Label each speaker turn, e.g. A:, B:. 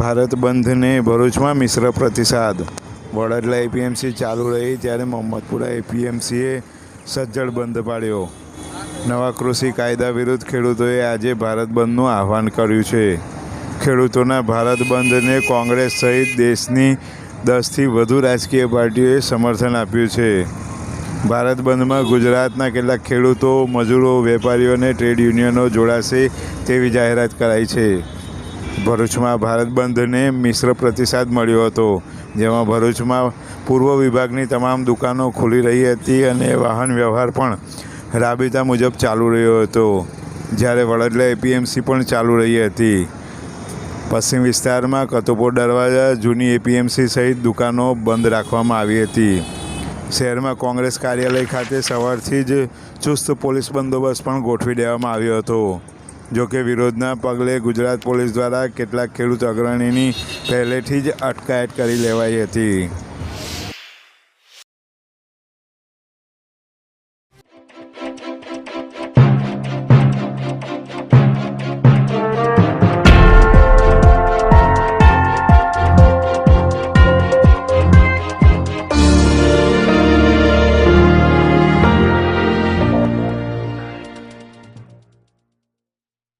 A: ભારત બંધને ભરૂચમાં મિશ્ર પ્રતિસાદ। વડોદરા એપીએમસી ચાલુ રહી ત્યારે મોહમ્મદપુરા એપીએમસીએ સજ્જડ બંધ પાડ્યો। નવા કૃષિ કાયદા વિરુદ્ધ ખેડૂતોએ આજે ભારત બંધનું આહ્વાન કર્યું છે। ખેડૂતોના ભારત બંધને કોંગ્રેસ સહિત દેશની 10થી વધુ રાજકીય પાર્ટીઓએ સમર્થન આપ્યું છે। ભારત બંધમાં ગુજરાતના કેટલાક ખેડૂતો, મજૂરો, વેપારીઓ અને ટ્રેડ યુનિયનો જોડાશે તેવી જાહેરાત કરાઈ છે। ભરૂચમાં ભારત બંધને મિશ્ર પ્રતિસાદ મળ્યો હતો, જેમાં ભરૂચમાં પૂર્વ વિભાગની તમામ દુકાનો ખુલ્લી રહી હતી અને વાહન વ્યવહાર પણ રાબેતા મુજબ ચાલુ રહ્યો હતો, જ્યારે વડોદરા એપીએમસી પણ ચાલુ રહી હતી। પશ્ચિમ વિસ્તારમાં કતોપોર દરવાજા, જૂની એપીએમસી સહિત દુકાનો બંધ રાખવામાં આવી હતી। શહેરમાં કોંગ્રેસ કાર્યાલય ખાતે સવારથી જ ચુસ્ત પોલીસ બંદોબસ્ત પણ ગોઠવી દેવામાં આવ્યો હતો। જોકે વિરોધના પગલે ગુજરાત પોલીસ દ્વારા કેટલાક ખેડૂત અગ્રણીની પહેલેથી જ અટકાયત કરી લેવાઈ હતી।